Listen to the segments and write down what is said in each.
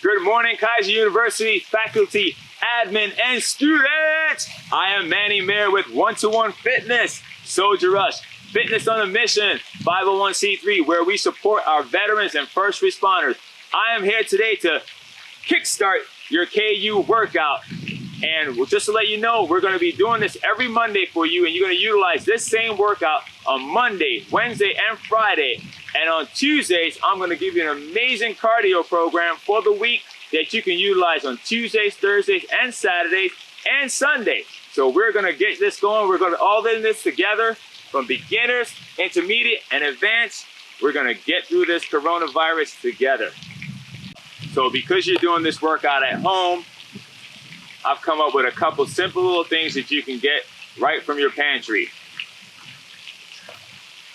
Good morning, Keiser University faculty, admin, and students. I am Manny Mair with One-to-One Fitness, Soldier Rush, Fitness on a Mission, 501c3, where we support our veterans and first responders. I am here today to kickstart your KU workout. And just to let you know, we're going to be doing this every Monday for you, and you're going to utilize this same workout on Monday, Wednesday, and Friday. And on Tuesdays, I'm going to give you an amazing cardio program for the week that you can utilize on Tuesdays, Thursdays, and Saturdays, and Sundays. So we're going to get this going. We're going to all in this together from beginners, intermediate, and advanced. We're going to get through this coronavirus together. So because you're doing this workout at home, I've come up with a couple simple little things that you can get right from your pantry.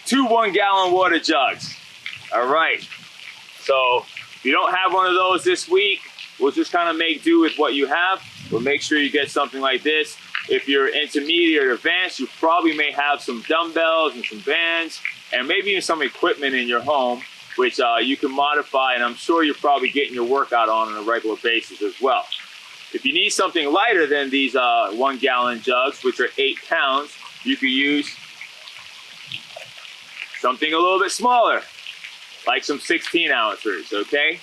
2 1-gallon water jugs. All right. So if you don't have one of those this week, we'll just kind of make do with what you have. We'll make sure you get something like this. If you're intermediate or advanced, you probably may have some dumbbells and some bands and maybe even some equipment in your home, which you can modify, and I'm sure you're probably getting your workout on a regular basis as well. If you need something lighter than these 1-gallon jugs, which are 8 pounds, you could use something a little bit smaller, like some 16-ounces, okay?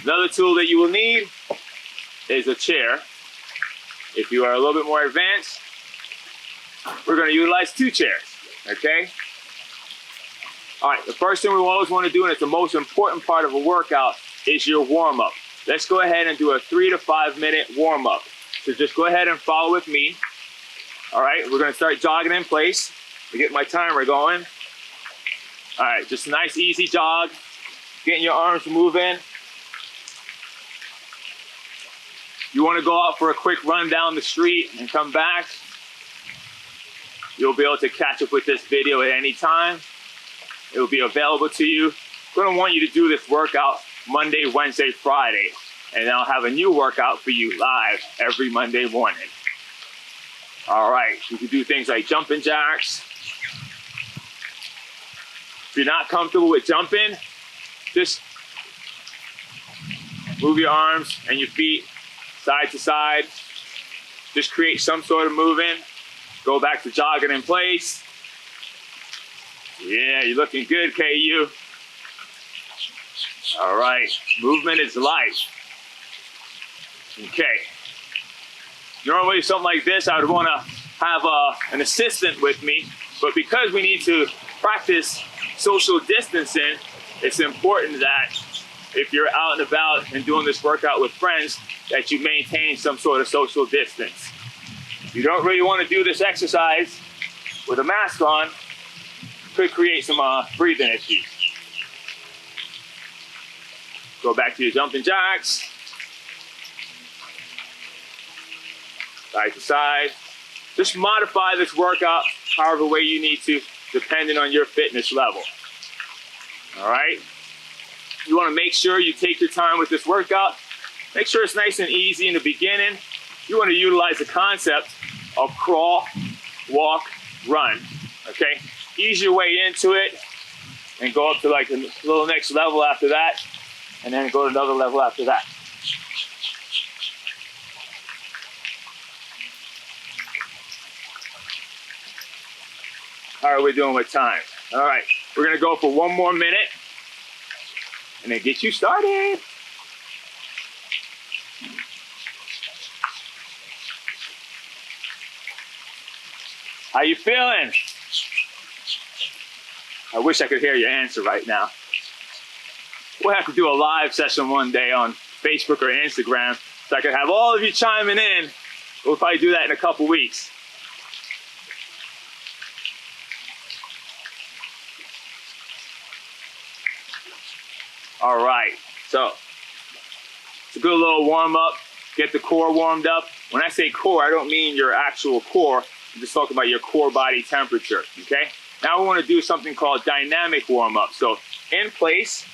Another tool that you will need is a chair. If you are a little bit more advanced, we're going to utilize 2 chairs, okay? All right, the first thing we always want to do, and it's the most important part of a workout, is your warm-up. Let's go ahead and do a 3 to 5 minute warm-up. So just go ahead and follow with me. All right, we're going to start jogging in place. To get my timer going. All right, just a nice easy jog, getting your arms moving. You want to go out for a quick run down the street and come back. You'll be able to catch up with this video at any time. It will be available to you. I'm going to want you to do this workout Monday, Wednesday, Friday, and then I'll have a new workout for you live every Monday morning. All right, you can do things like jumping jacks. If you're not comfortable with jumping, just move your arms and your feet side to side. Just create some sort of movement. Go back to jogging in place. Yeah, you're looking good, KU. All right, movement is life. Okay. Normally, something like this, I would want to have an assistant with me, but because we need to practice social distancing, it's important that if you're out and about and doing this workout with friends, that you maintain some sort of social distance. You don't really want to do this exercise with a mask on. Could create some breathing issues. Go back to your jumping jacks. Side to side. Just modify this workout however way you need to, depending on your fitness level. All right? You want to make sure you take your time with this workout. Make sure it's nice and easy in the beginning. You want to utilize the concept of crawl, walk, run. Okay? Ease your way into it and go up to like a little next level after that, and then go to another level after that. How are we doing with time? All right, we're gonna go for 1 more minute and then get you started. How you feeling? I wish I could hear your answer right now. We'll have to do a live session one day on Facebook or Instagram so I could have all of you chiming in. We'll probably do that in a couple weeks. All right, so it's a good little warm up. Get the core warmed up. When I say core, I don't mean your actual core. I'm just talking about your core body temperature, okay? Now we want to do something called dynamic warm up. So in place,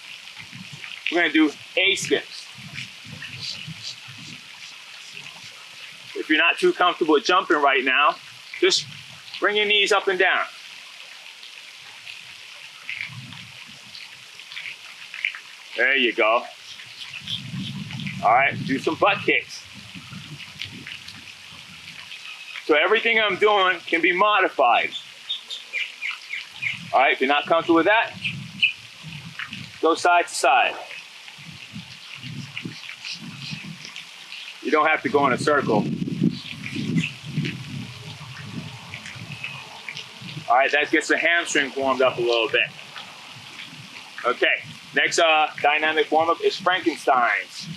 we're going to do A skips. If you're not too comfortable with jumping right now, just bring your knees up and down. There you go. All right, do some butt kicks. So everything I'm doing can be modified. All right, if you're not comfortable with that, go side to side. You don't have to go in a circle. All right, that gets the hamstring warmed up a little bit. Okay, next dynamic warm-up is Frankenstein's.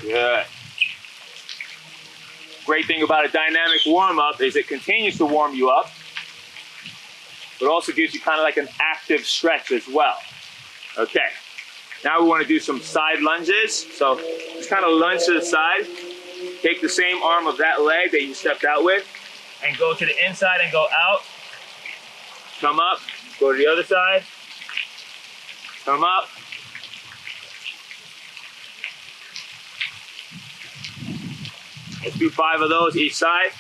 Good. Great thing about a dynamic warm-up is it continues to warm you up, but also gives you kind of like an active stretch as well. Okay, now we want to do some side lunges. So just kind of lunge to the side. Take the same arm of that leg that you stepped out with and go to the inside and go out. Come up, go to the other side. Come up. Let's do 5 of those each side.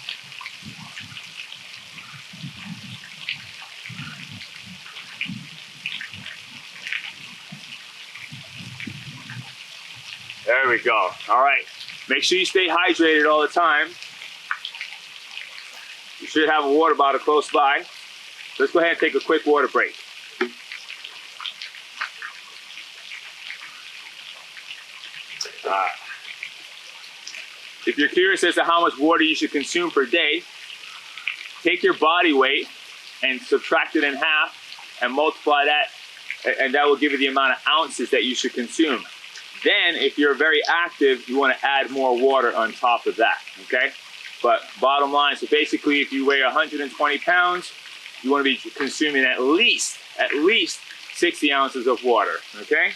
There we go. All right. Make sure you stay hydrated all the time. You should have a water bottle close by. Let's go ahead and take a quick water break. If you're curious as to how much water you should consume per day, take your body weight and subtract it in half and multiply that, and that will give you the amount of ounces that you should consume. Then, if you're very active, you want to add more water on top of that, okay? But bottom line, so basically if you weigh 120 pounds, you want to be consuming at least 60 ounces of water, okay?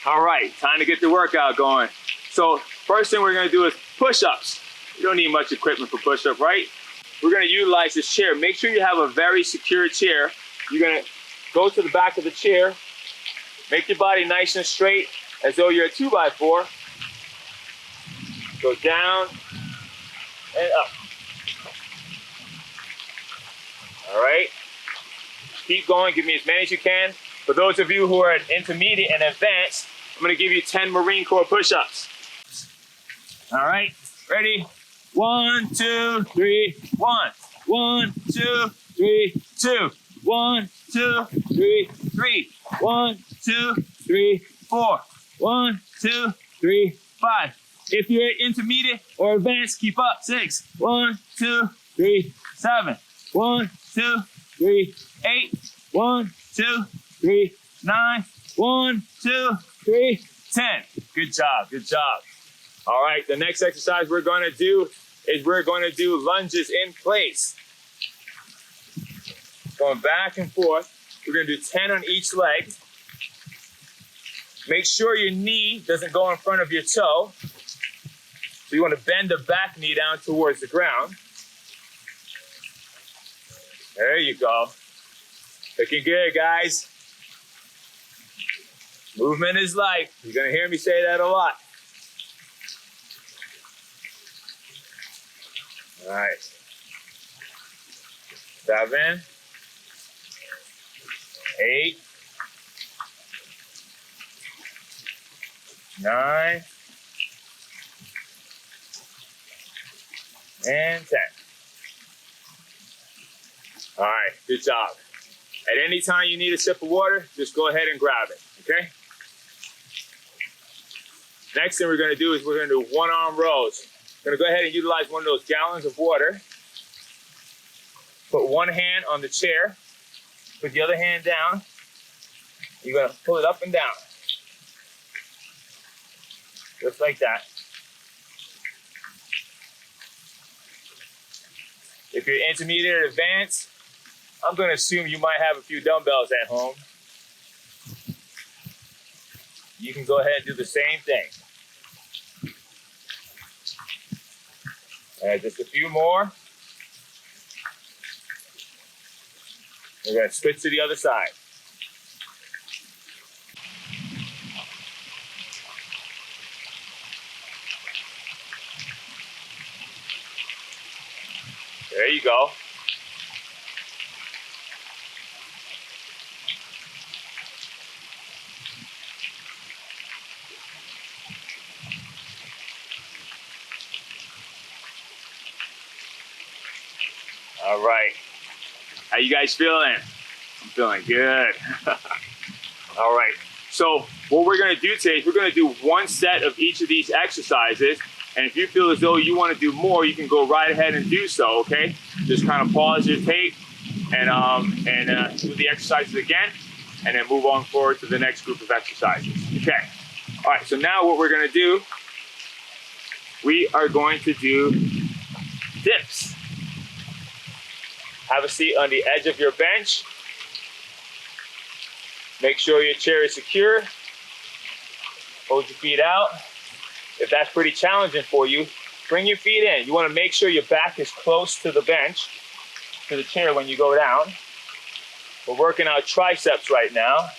All right, time to get the workout going. So first thing we're gonna do is push-ups. You don't need much equipment for push-up, right? We're gonna utilize this chair. Make sure you have a very secure chair. You're gonna go to the back of the chair, make your body nice and straight as though you're a 2x4. Go down and up. All right, keep going, give me as many as you can. For those of you who are at intermediate and advanced, I'm gonna give you 10 Marine Corps push-ups. All right, ready? 1, 2, 3, 1. 1, 2, 3, 2. 1, 2, 3, 3. 1, 2, 3, 4. 1, 2, 3, 5. If you're intermediate or advanced, keep up. 6. 1, 2, 3, 7. 1, 2, 3, 8. 1, 2, 3, 9. 1, 2, 3, 10. Good job, good job. All right, the next exercise we're gonna do is we're gonna do lunges in place. Going back and forth. We're gonna do 10 on each leg. Make sure your knee doesn't go in front of your toe. So you wanna bend the back knee down towards the ground. There you go. Looking good, guys. Movement is life. You're gonna hear me say that a lot. All right. 7, 8, 9, and 10. All right, good job. At any time you need a sip of water, just go ahead and grab it, okay? Next thing we're gonna do is we're gonna do 1-arm rows. We're gonna go ahead and utilize one of those gallons of water. Put one hand on the chair, put the other hand down. You're gonna pull it up and down. Just like that. If you're intermediate or advanced, I'm gonna assume you might have a few dumbbells at home. You can go ahead and do the same thing. And just a few more. We're gonna switch to the other side. There you go. All right. How you guys feeling? I'm feeling good. All right. So what we're gonna do today is we're gonna do one set of each of these exercises. And if you feel as though you want to do more, you can go right ahead and do so, okay? Just kind of pause your tape and do the exercises again, and then move on forward to the next group of exercises, okay? All right, so now what we're gonna do, we are going to do dips. Have a seat on the edge of your bench. Make sure your chair is secure. Hold your feet out. If that's pretty challenging for you, bring your feet in. You want to make sure your back is close to the bench, to the chair when you go down. We're working out triceps right now.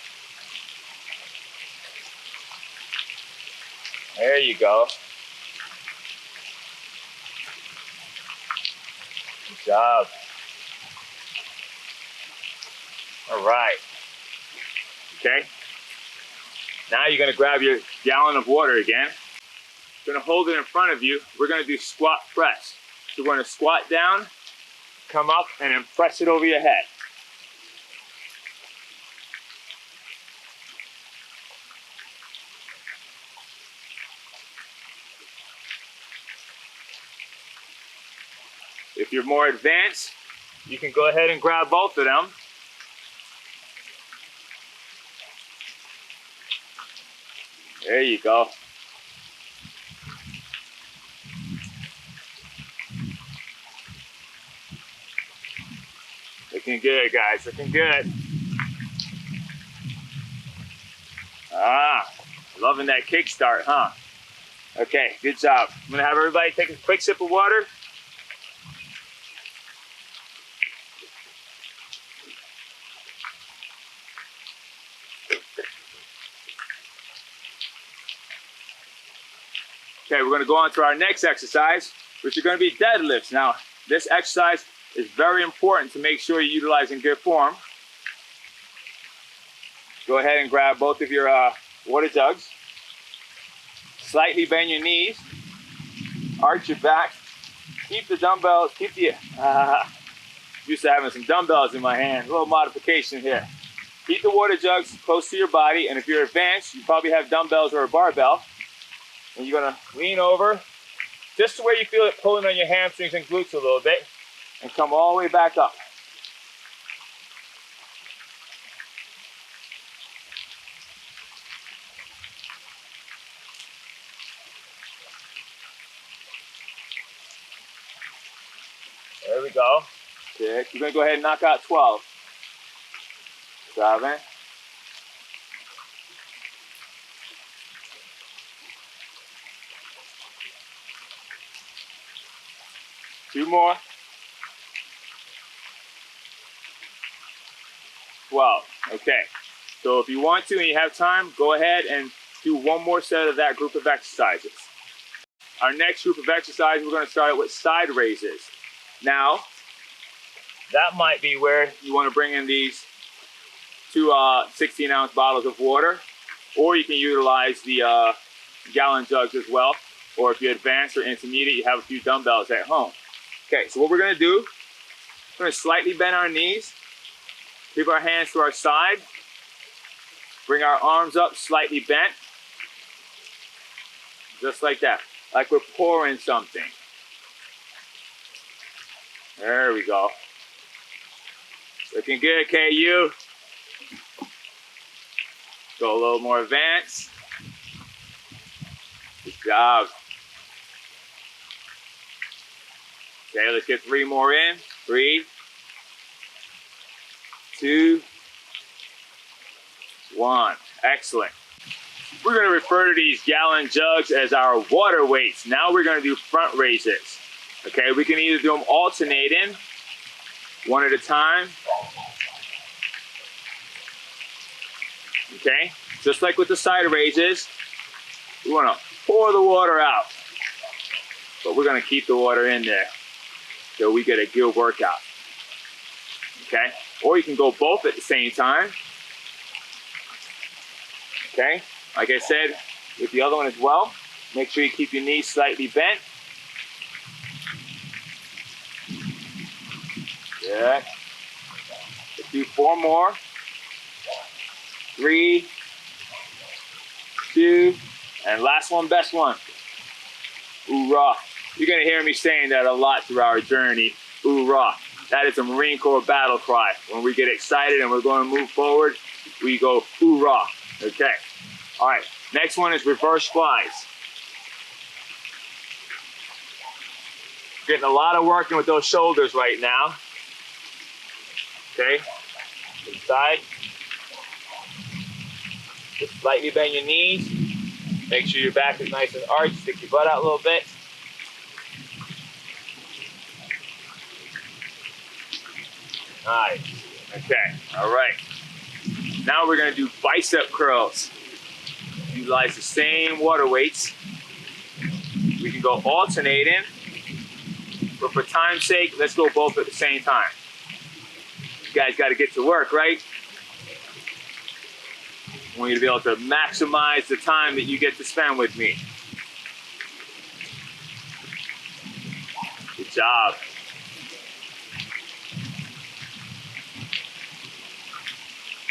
There you go. Good job. All right. Okay. Now you're going to grab your gallon of water again. You're going to hold it in front of you. We're going to do squat press. So we're going to squat down, come up, and then press it over your head. If you're more advanced, you can go ahead and grab both of them. There you go. Looking good, guys, looking good. Loving that kickstart, huh? Okay, good job. I'm gonna have everybody take a quick sip of water. Okay, we're gonna go on to our next exercise, which are gonna be deadlifts. Now, this exercise is very important to make sure you're utilizing good form. Go ahead and grab both of your water jugs. Slightly bend your knees, arch your back, keep the dumbbells, used to having some dumbbells in my hand, a little modification here. Keep the water jugs close to your body, and if you're advanced, you probably have dumbbells or a barbell. And you're gonna lean over, just to where you feel it pulling on your hamstrings and glutes a little bit, and come all the way back up. There we go. Okay, you're gonna go ahead and knock out 12. 7. 2 more. 12. Okay. So if you want to and you have time, go ahead and do one more set of that group of exercises. Our next group of exercises, we're going to start with side raises. Now, that might be where you want to bring in these 2 16-ounce bottles of water, or you can utilize the gallon jugs as well. Or if you're advanced or intermediate, you have a few dumbbells at home. Okay, so what we're going to do, we're going to slightly bend our knees, keep our hands to our side, bring our arms up slightly bent, just like that, like we're pouring something. There we go. Looking good, KU. Go a little more advanced. Good job. Okay, let's get 3 more in. 3, 2, 1. Excellent. We're going to refer to these gallon jugs as our water weights. Now we're going to do front raises. Okay, we can either do them alternating, one at a time. Okay, just like with the side raises, we want to pour the water out, but we're going to keep the water in there. till we get a good workout. Okay? Or you can go both at the same time. Okay? Like I said with the other one as well, make sure you keep your knees slightly bent. Good. Let's do 4 more. 3, 2, and last one, best one. Hoorah. You're going to hear me saying that a lot throughout our journey. Hoorah. That is a Marine Corps battle cry. When we get excited and we're going to move forward, we go hoorah. Okay. All right. Next one is reverse flies. Getting a lot of working with those shoulders right now. Okay. Inside. Just slightly bend your knees. Make sure your back is nice and arched. Stick your butt out a little bit. Nice. Okay. All right. Now we're going to do bicep curls. Utilize the same water weights. We can go alternating, but for time's sake, let's go both at the same time. You guys got to get to work, right? I want you to be able to maximize the time that you get to spend with me. Good job.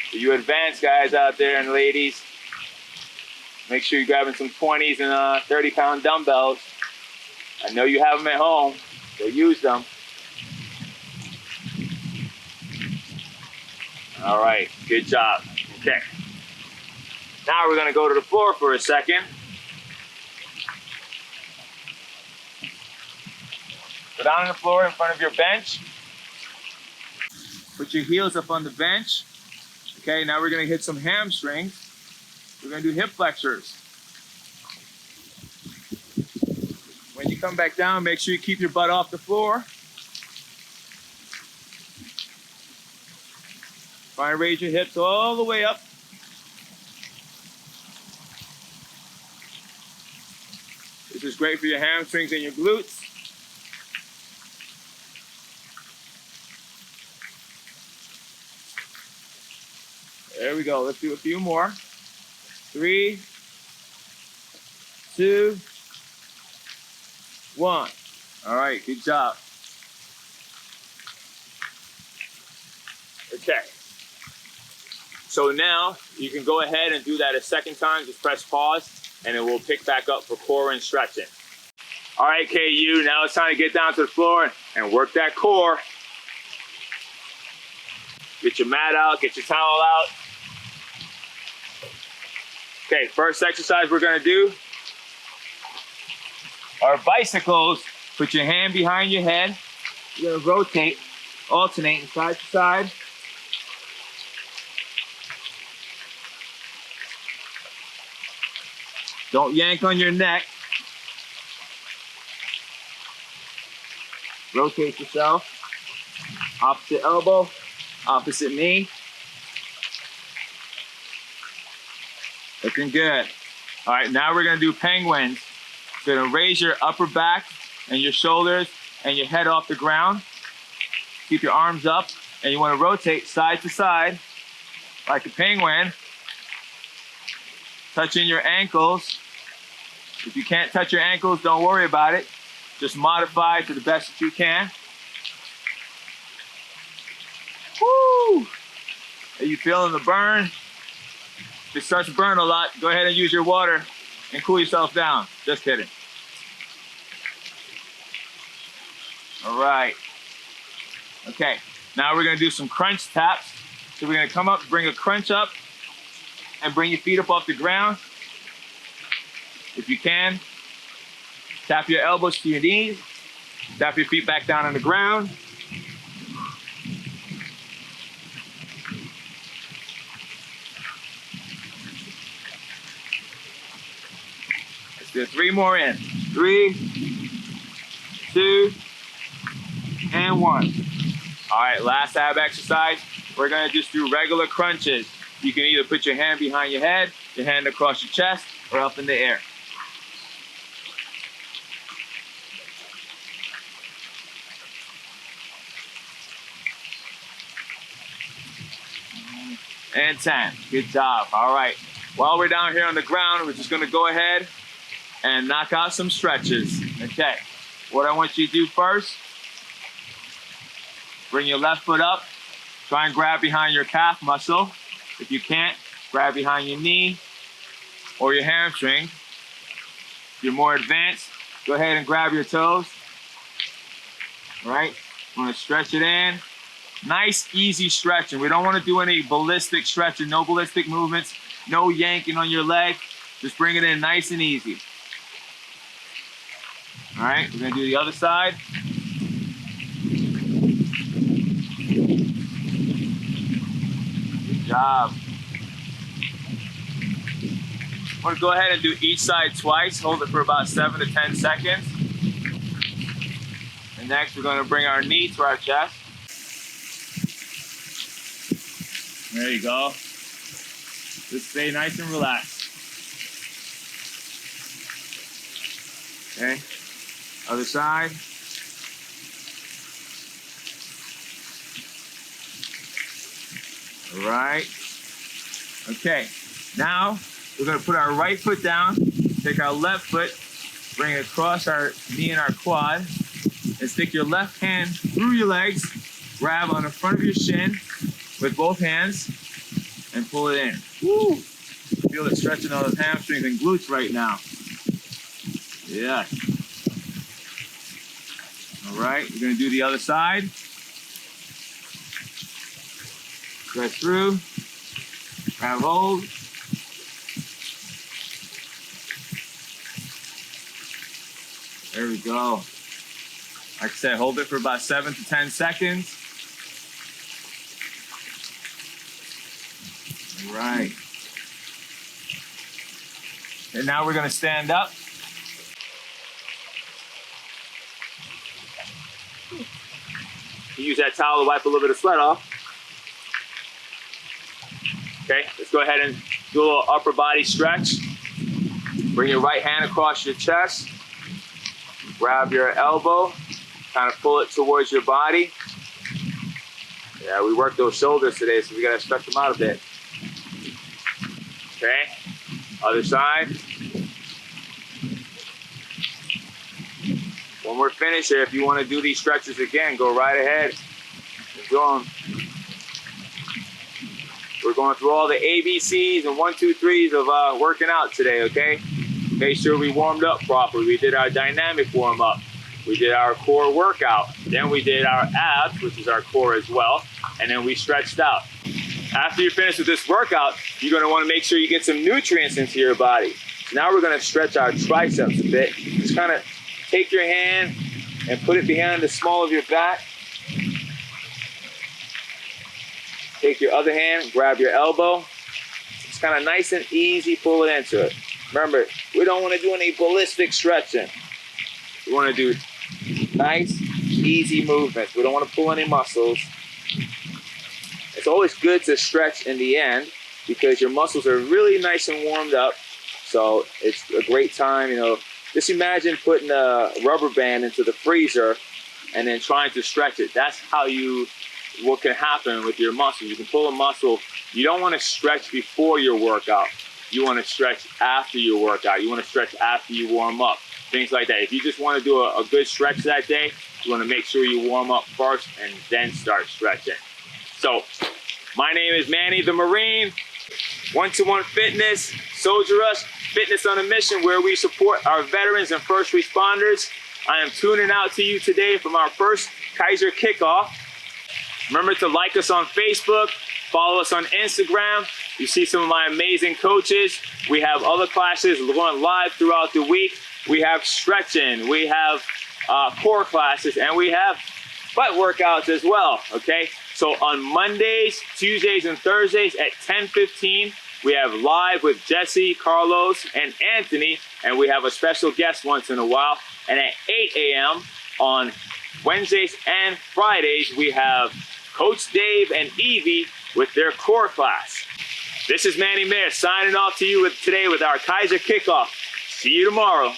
For you advanced guys out there and ladies, make sure you're grabbing some 20s and 30-pound dumbbells. I know you have them at home, so use them. All right, good job. Okay. Now we're going to go to the floor for a second. Go down on the floor in front of your bench. Put your heels up on the bench. Okay, now we're going to hit some hamstrings. We're going to do hip flexors. When you come back down, make sure you keep your butt off the floor. Try and raise your hips all the way up. This is great for your hamstrings and your glutes. There we go. Let's do a few more. 3, 2, 1. All right, good job. Okay. So now you can go ahead and do that a second time. Just press pause and it will pick back up for core and stretching. All right, KU, now it's time to get down to the floor and work that core. Get your mat out, get your towel out. Okay, first exercise we're gonna do are bicycles. Put your hand behind your head. You're gonna rotate, alternating side to side. Don't yank on your neck. Rotate yourself. Opposite elbow, opposite knee. Looking good. All right, now we're gonna do penguins. You're gonna raise your upper back and your shoulders and your head off the ground. Keep your arms up and you wanna rotate side to side like a penguin. Touching your ankles. If you can't touch your ankles, don't worry about it. Just modify to the best that you can. Woo! Are you feeling the burn? If it starts to burn a lot, go ahead and use your water and cool yourself down. Just kidding. All right. Okay, now we're gonna do some crunch taps. So we're gonna come up, bring a crunch up, and bring your feet up off the ground. If you can, tap your elbows to your knees, tap your feet back down on the ground. Let's do 3 more in. 3, 2, and 1. All right, last ab exercise. We're gonna just do regular crunches. You can either put your hand behind your head, your hand across your chest, or up in the air. and 10. Good job. All right. While we're down here on the ground, we're just going to go ahead and knock out some stretches. Okay. What I want you to do first, bring your left foot up. Try and grab behind your calf muscle. If you can't, grab behind your knee or your hamstring. If you're more advanced, go ahead and grab your toes. All right. I'm going to stretch it in. Nice, easy stretching. We don't want to do any ballistic stretching, no ballistic movements, no yanking on your leg. Just bring it in nice and easy. All right, we're going to do the other side. Good job. I'm going to go ahead and do each side twice. Hold it for about 7 to 10 seconds. And next, we're going to bring our knee to our chest. There you go. Just stay nice and relaxed. Okay. Other side. All right. Okay. Now we're going to put our right foot down, take our left foot, bring it across our knee and our quad, and stick your left hand through your legs, grab on the front of your shin with both hands, and pull it in. Woo! Feel it stretching all those hamstrings and glutes right now. Yeah. All right, we're gonna do the other side. Stretch through, grab hold. There we go. Like I said, hold it for about 7 to 10 seconds. All right. And now we're gonna stand up. You use that towel to wipe a little bit of sweat off. Okay, let's go ahead and do a little upper body stretch. Bring your right hand across your chest. Grab your elbow, kind of pull it towards your body. Yeah, we worked those shoulders today, so we gotta stretch them out a bit. Okay, other side. When we're finished here, if you want to do these stretches again, go right ahead and do them. We're going through all the ABCs and 1, 2, 3s of working out today, okay? Make sure we warmed up properly. We did our dynamic warm up. We did our core workout. Then we did our abs, which is our core as well. And then we stretched out. After you're finished with this workout, you're gonna wanna make sure you get some nutrients into your body. So now we're gonna stretch our triceps a bit. Just kind of take your hand and put it behind the small of your back. Take your other hand, grab your elbow. It's kind of nice and easy, pull it into it. Remember, we don't want to do any ballistic stretching. We want to do nice, easy movements. We don't want to pull any muscles. It's always good to stretch in the end because your muscles are really nice and warmed up. So it's a great time, you know. Just imagine putting a rubber band into the freezer and then trying to stretch it. That's what can happen with your muscles. You can pull a muscle. You don't want to stretch before your workout. You want to stretch after your workout. You want to stretch after you warm up. Things like that. If you just want to do a good stretch that day, you want to make sure you warm up first and then start stretching. So, my name is Manny the Marine. 1-to-1 Fitness, Soldier Rush, Fitness on a Mission, where we support our veterans and first responders. I am tuning out to you today from our first Keiser kickoff. Remember to like us on Facebook, follow us on Instagram. You see some of my amazing coaches. We have other classes going live throughout the week. We have stretching, we have core classes, and we have butt workouts as well, okay? So on Mondays, Tuesdays, and Thursdays at 10:15, we have live with Jesse, Carlos, and Anthony, and we have a special guest once in a while. And at 8 a.m. on Wednesdays and Fridays, we have Coach Dave and Evie with their core class. This is Manny Mair signing off to you today with our Keiser kickoff. See you tomorrow.